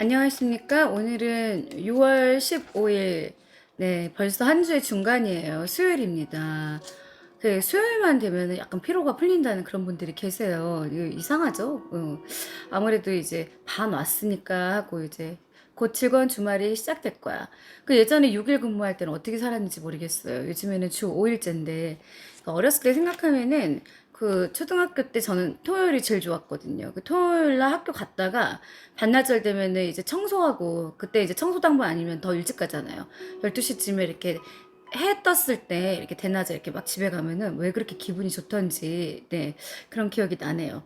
안녕하십니까? 오늘은 6월 15일, 네, 벌써 한 주의 중간이에요. 수요일입니다. 수요일만 되면 약간 피로가 풀린다는 그런 분들이 계세요. 이거 이상하죠? 아무래도 이제 반 왔으니까 하고 이제 곧 즐거운 주말이 시작될 거야. 예전에 6일 근무할 때는 어떻게 살았는지 모르겠어요. 요즘에는 주 5일째인데, 어렸을 때 생각하면은 초등학교 때 저는 토요일이 제일 좋았거든요. 토요일 날 학교 갔다가 반나절 되면은 이제 청소하고, 그때 이제 청소당번 아니면 더 일찍 가잖아요. 12시쯤에 이렇게 해 떴을 때 이렇게 대낮에 이렇게 막 집에 가면은 왜 그렇게 기분이 좋던지, 네, 그런 기억이 나네요.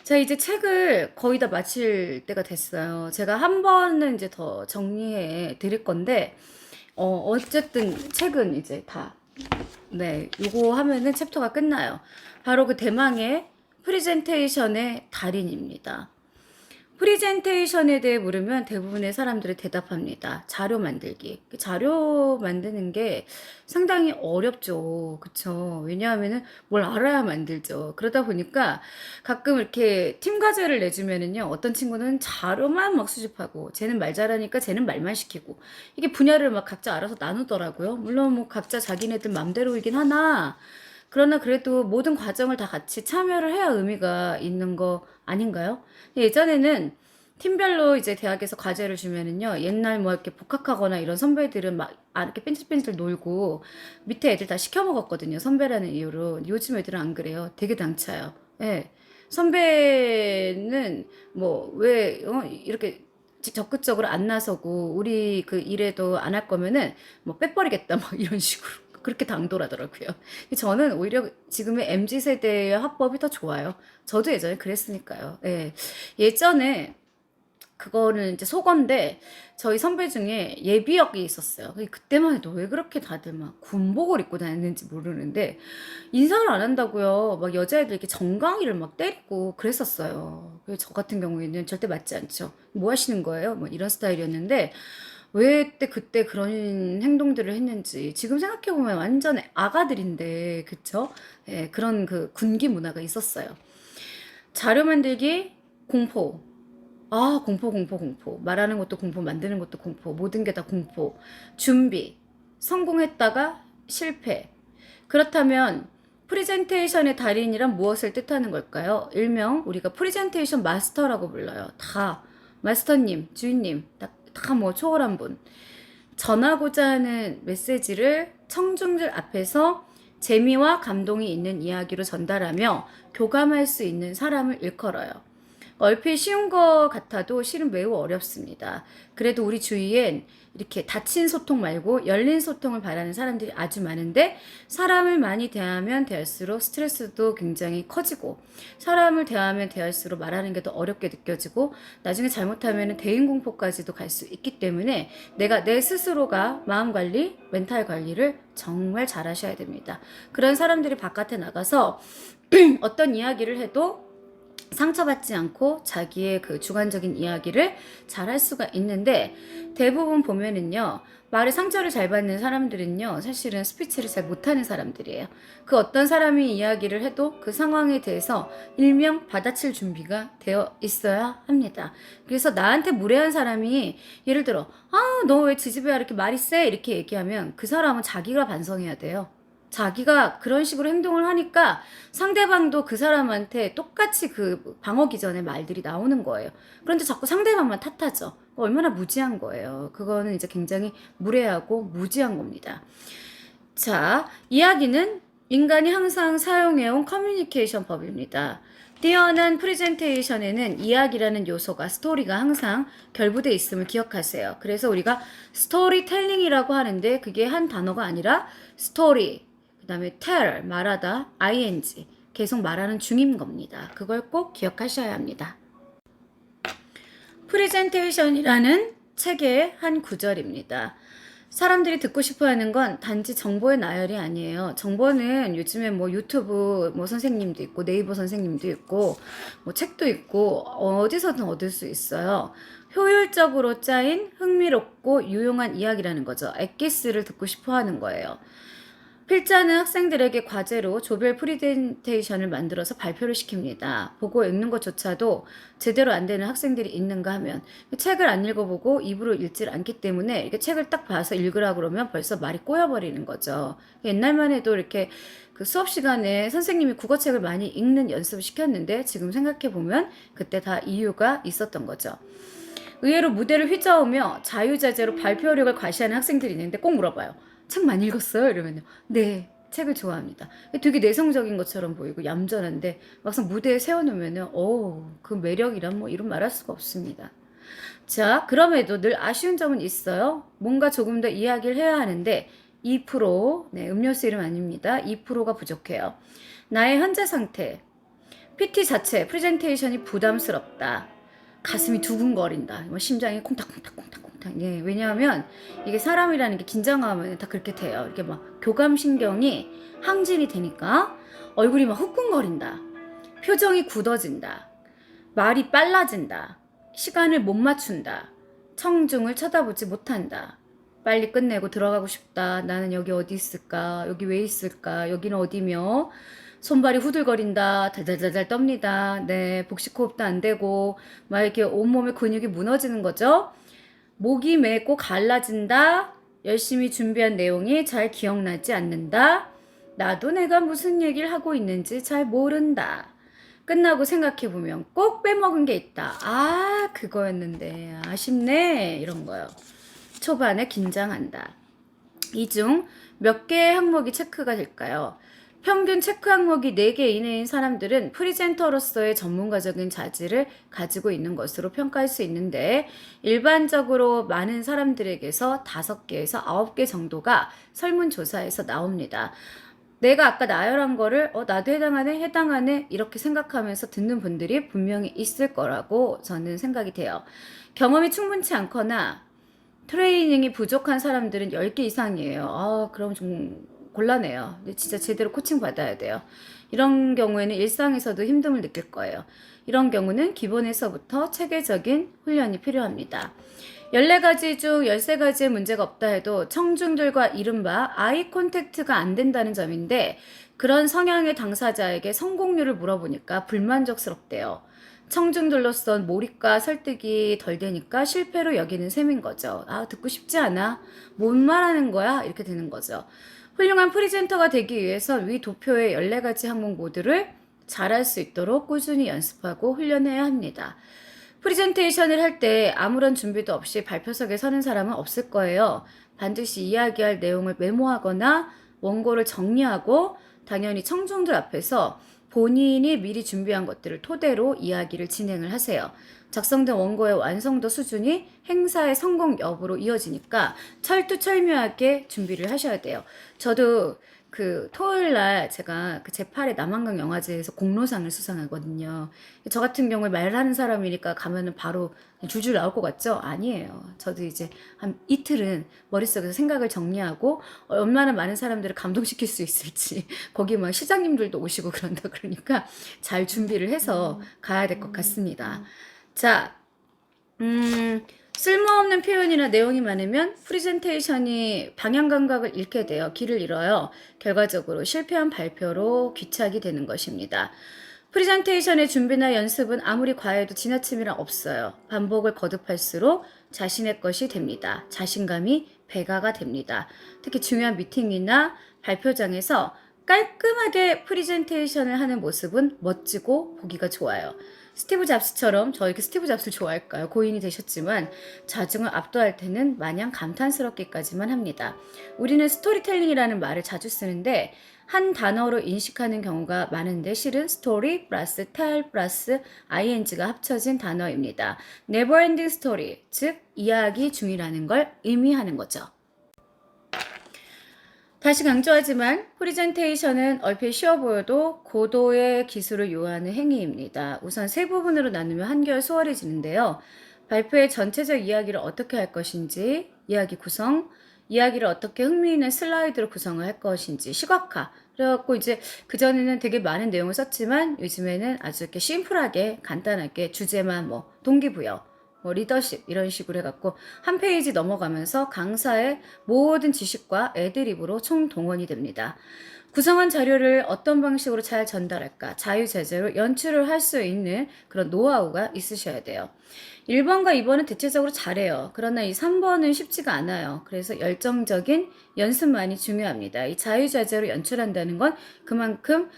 자, 이제 책을 거의 다 마칠 때가 됐어요. 제가 한 번은 이제 더 정리해 드릴 건데, 어쨌든 책은 이제 다, 네, 요거 하면은 챕터가 끝나요. 바로 그 대망의 프리젠테이션의 달인입니다. 프리젠테이션에 대해 물으면 대부분의 사람들이 대답합니다. 자료 만들기. 자료 만드는 게 상당히 어렵죠. 그쵸? 왜냐하면은 뭘 알아야 만들죠. 그러다 보니까 가끔 이렇게 팀 과제를 내주면은요, 어떤 친구는 자료만 막 수집하고, 쟤는 말 잘하니까 쟤는 말만 시키고, 이게 분야를 막 각자 알아서 나누더라고요. 물론 뭐 각자 자기네들 맘대로이긴 하나, 그러나 그래도 모든 과정을 다 같이 참여를 해야 의미가 있는 거 아닌가요? 예전에는 팀별로 이제 대학에서 과제를 주면은요, 옛날 뭐 이렇게 복학하거나 이런 선배들은 막 이렇게 뺀질뺀질 놀고 밑에 애들 다 시켜 먹었거든요. 선배라는 이유로. 요즘 애들은 안 그래요. 되게 당차요. 예. 선배는 뭐 왜 이렇게 적극적으로 안 나서고 우리 그 일에도 안 할 거면은 뭐 빼버리겠다 막 이런 식으로 그렇게 당돌하더라고요. 저는 오히려 지금의 MZ 세대의 화법이 더 좋아요. 저도 예전에 그랬으니까요. 예. 예전에 그거는 이제 속어인데 저희 선배 중에 예비역이 있었어요. 그때만 해도 왜 그렇게 다들 막 군복을 입고 다녔는지 모르는데 인사를 안 한다고요. 막 여자애들 이렇게 정강이를 막 때리고 그랬었어요. 그래서 저 같은 경우에는 절대 맞지 않죠. 뭐 하시는 거예요? 뭐 이런 스타일이었는데 왜 그때 그런 행동들을 했는지 지금 생각해보면 완전 아가들인데 그쵸? 예, 그런 그 군기 문화가 있었어요. 자료 만들기 공포. 공포, 공포, 공포. 말하는 것도 공포, 만드는 것도 공포. 모든 게 다 공포. 준비. 성공했다가 실패. 그렇다면 프리젠테이션의 달인이란 무엇을 뜻하는 걸까요? 일명 우리가 프리젠테이션 마스터라고 불러요. 다 마스터님, 주인님, 다 뭐 초월한 분. 전하고자 하는 메시지를 청중들 앞에서 재미와 감동이 있는 이야기로 전달하며 교감할 수 있는 사람을 일컬어요. 얼핏 쉬운 것 같아도 실은 매우 어렵습니다. 그래도 우리 주위엔 이렇게 닫힌 소통 말고 열린 소통을 바라는 사람들이 아주 많은데 사람을 많이 대하면 대할수록 스트레스도 굉장히 커지고 사람을 대하면 대할수록 말하는 게 더 어렵게 느껴지고 나중에 잘못하면 대인 공포까지도 갈 수 있기 때문에 내가 내 스스로가 마음 관리, 멘탈 관리를 정말 잘 하셔야 됩니다. 그런 사람들이 바깥에 나가서 어떤 이야기를 해도 상처받지 않고 자기의 그 주관적인 이야기를 잘 할 수가 있는데 대부분 보면은요, 말에 상처를 잘 받는 사람들은요, 사실은 스피치를 잘 못하는 사람들이에요. 그 어떤 사람이 이야기를 해도 그 상황에 대해서 일명 받아칠 준비가 되어 있어야 합니다. 그래서 나한테 무례한 사람이 예를 들어 너 왜 지지배야 이렇게 말이 세 이렇게 얘기하면 그 사람은 자기가 반성해야 돼요. 자기가 그런 식으로 행동을 하니까 상대방도 그 사람한테 똑같이 그 방어 기전의 말들이 나오는 거예요. 그런데 자꾸 상대방만 탓하죠. 얼마나 무지한 거예요. 그거는 이제 굉장히 무례하고 무지한 겁니다. 자, 이야기는 인간이 항상 사용해온 커뮤니케이션 법입니다. 뛰어난 프레젠테이션에는 이야기라는 요소가 스토리가 항상 결부되어 있음을 기억하세요. 그래서 우리가 스토리텔링이라고 하는데 그게 한 단어가 아니라 스토리, 그 다음에 tell, 말하다, ing, 계속 말하는 중인 겁니다. 그걸 꼭 기억하셔야 합니다. 프레젠테이션이라는 책의 한 구절입니다. 사람들이 듣고 싶어 하는 건 단지 정보의 나열이 아니에요. 정보는 요즘에 뭐 유튜브 뭐 선생님도 있고 네이버 선생님도 있고 뭐 책도 있고 어디서든 얻을 수 있어요. 효율적으로 짜인 흥미롭고 유용한 이야기라는 거죠. 엑기스를 듣고 싶어 하는 거예요. 필자는 학생들에게 과제로 조별 프리젠테이션을 만들어서 발표를 시킵니다. 보고 읽는 것조차도 제대로 안 되는 학생들이 있는가 하면 책을 안 읽어보고 입으로 읽질 않기 때문에 이렇게 책을 딱 봐서 읽으라 그러면 벌써 말이 꼬여버리는 거죠. 옛날만 해도 이렇게 그 수업 시간에 선생님이 국어책을 많이 읽는 연습을 시켰는데 지금 생각해보면 그때 다 이유가 있었던 거죠. 의외로 무대를 휘저으며 자유자재로 발표력을 과시하는 학생들이 있는데 꼭 물어봐요. 책 많이 읽었어요? 이러면요. 네, 책을 좋아합니다. 되게 내성적인 것처럼 보이고 얌전한데 막상 무대에 세워놓으면요. 그 매력이란 뭐 이런 말할 수가 없습니다. 자, 그럼에도 늘 아쉬운 점은 있어요. 뭔가 조금 더 이야기를 해야 하는데 2%, 네, 음료수 이름 아닙니다. 2%가 부족해요. 나의 현재 상태, PT 자체, 프레젠테이션이 부담스럽다. 가슴이 두근거린다. 뭐 심장이 콩닥콩닥콩닥콩닥. 예, 왜냐하면 이게 사람이라는 게 긴장하면 다 그렇게 돼요. 이렇게 막 교감신경이 항진이 되니까 얼굴이 막 후끈거린다. 표정이 굳어진다. 말이 빨라진다. 시간을 못 맞춘다. 청중을 쳐다보지 못한다. 빨리 끝내고 들어가고 싶다. 나는 여기 어디 있을까? 여기 왜 있을까? 여기는 어디며? 손발이 후들거린다. 달달달달 떱니다. 네, 복식호흡도 안 되고 막 이렇게 온몸의 근육이 무너지는 거죠. 목이 메고 갈라진다. 열심히 준비한 내용이 잘 기억나지 않는다. 나도 내가 무슨 얘기를 하고 있는지 잘 모른다. 끝나고 생각해보면 꼭 빼먹은 게 있다. 아, 그거였는데 아쉽네. 이런 거요. 초반에 긴장한다. 이 중 몇 개의 항목이 체크가 될까요? 평균 체크 항목이 4개 이내인 사람들은 프리젠터로서의 전문가적인 자질을 가지고 있는 것으로 평가할 수 있는데 일반적으로 많은 사람들에게서 5개에서 9개 정도가 설문조사에서 나옵니다. 내가 아까 나열한 거를 나도 해당하네 이렇게 생각하면서 듣는 분들이 분명히 있을 거라고 저는 생각이 돼요. 경험이 충분치 않거나 트레이닝이 부족한 사람들은 10개 이상이에요. 그럼 좀 곤란해요. 근데 진짜 제대로 코칭 받아야 돼요. 이런 경우에는 일상에서도 힘듦을 느낄 거예요. 이런 경우는 기본에서부터 체계적인 훈련이 필요합니다. 14가지 중 13가지의 문제가 없다 해도 청중들과 이른바 아이 콘택트가 안 된다는 점인데 그런 성향의 당사자에게 성공률을 물어보니까 불만족스럽대요. 청중들로선 몰입과 설득이 덜 되니까 실패로 여기는 셈인 거죠. 듣고 싶지 않아? 뭔 말하는 거야? 이렇게 되는 거죠. 훌륭한 프리젠터가 되기 위해서 위 도표의 14가지 항목 모두를 잘할 수 있도록 꾸준히 연습하고 훈련해야 합니다. 프리젠테이션을 할 때 아무런 준비도 없이 발표석에 서는 사람은 없을 거예요. 반드시 이야기할 내용을 메모하거나 원고를 정리하고 당연히 청중들 앞에서 본인이 미리 준비한 것들을 토대로 이야기를 진행을 하세요. 작성된 원고의 완성도 수준이 행사의 성공 여부로 이어지니까 철두철미하게 준비를 하셔야 돼요. 저도 그 토요일 날 제가 그 제8회 남한강 영화제에서 공로상을 수상하거든요. 저 같은 경우에 말하는 사람이니까 가면은 바로 줄줄 나올 것 같죠? 아니에요. 저도 이제 한 이틀은 머릿속에서 생각을 정리하고 얼마나 많은 사람들을 감동시킬 수 있을지 거기 막 시장님들도 오시고 그런다 그러니까 잘 준비를 해서 가야 될 것 같습니다. 자, 쓸모없는 표현이나 내용이 많으면 프레젠테이션이 방향 감각을 잃게 되어 길을 잃어요. 결과적으로 실패한 발표로 귀착이 되는 것입니다. 프레젠테이션의 준비나 연습은 아무리 과해도 지나침이란 없어요. 반복을 거듭할수록 자신의 것이 됩니다. 자신감이 배가가 됩니다. 특히 중요한 미팅이나 발표장에서 깔끔하게 프레젠테이션을 하는 모습은 멋지고 보기가 좋아요. 스티브 잡스처럼 저 이렇게 스티브 잡스를 좋아할까요? 고인이 되셨지만 자중을 압도할 때는 마냥 감탄스럽기까지만 합니다. 우리는 스토리텔링이라는 말을 자주 쓰는데 한 단어로 인식하는 경우가 많은데 실은 스토리 플러스 텔 플러스 ing가 합쳐진 단어입니다. neverending story, 즉 이야기 중이라는 걸 의미하는 거죠. 다시 강조하지만 프레젠테이션은 얼핏 쉬워 보여도 고도의 기술을 요하는 행위입니다. 우선 세 부분으로 나누면 한결 수월해지는데요. 발표의 전체적 이야기를 어떻게 할 것인지, 이야기 구성, 이야기를 어떻게 흥미있는 슬라이드로 구성을 할 것인지, 시각화. 그래갖고 이제 그전에는 되게 많은 내용을 썼지만 요즘에는 아주 이렇게 심플하게 간단하게 주제만 뭐 동기부여, 뭐 리더십 이런 식으로 해갖고 한 페이지 넘어가면서 강사의 모든 지식과 애드립으로 총동원이 됩니다. 구성한 자료를 어떤 방식으로 잘 전달할까 자유자재로 연출을 할 수 있는 그런 노하우가 있으셔야 돼요. 1번과 2번은 대체적으로 잘해요. 그러나 이 3번은 쉽지가 않아요. 그래서 열정적인 연습만이 중요합니다. 이 자유자재로 연출한다는 건 그만큼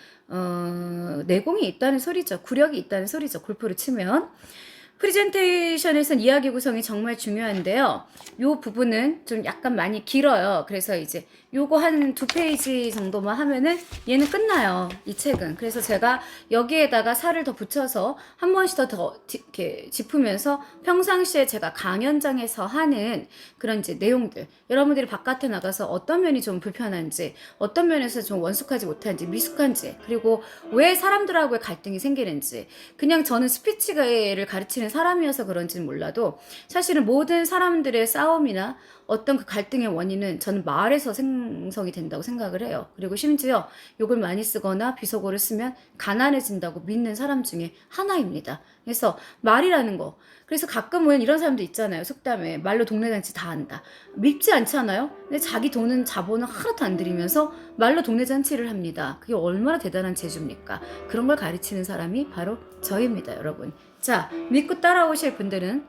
내공이 있다는 소리죠. 구력이 있다는 소리죠. 골프를 치면. 프리젠테이션에선 이야기 구성이 정말 중요한데요. 요 부분은 좀 약간 많이 길어요. 그래서 이제 요거 한 2페이지 정도만 하면은 얘는 끝나요. 이 책은. 그래서 제가 여기에다가 살을 더 붙여서 한 번씩 더 이렇게 짚으면서 평상시에 제가 강연장에서 하는 그런 이제 내용들, 여러분들이 바깥에 나가서 어떤 면이 좀 불편한지, 어떤 면에서 좀 원숙하지 못한지, 미숙한지, 그리고 왜 사람들하고의 갈등이 생기는지, 그냥 저는 스피치를 가르치는 사람이어서 그런지는 몰라도 사실은 모든 사람들의 싸움이나 어떤 그 갈등의 원인은 저는 말에서 생성이 된다고 생각을 해요. 그리고 심지어 욕을 많이 쓰거나 비속어를 쓰면 가난해진다고 믿는 사람 중에 하나입니다. 그래서 말이라는 거. 그래서 가끔은 이런 사람도 있잖아요. 속담에 말로 동네잔치 다 한다. 밉지 않잖아요. 근데 자기 돈은 자본은 하나도 안 들이면서 말로 동네잔치를 합니다. 그게 얼마나 대단한 재주입니까? 그런 걸 가르치는 사람이 바로 저입니다, 여러분. 자, 믿고 따라오실 분들은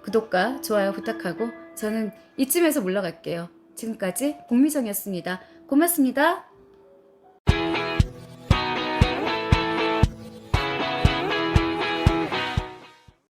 구독과 좋아요 부탁하고 저는 이쯤에서 물러갈게요. 지금까지 공미정이었습니다. 고맙습니다.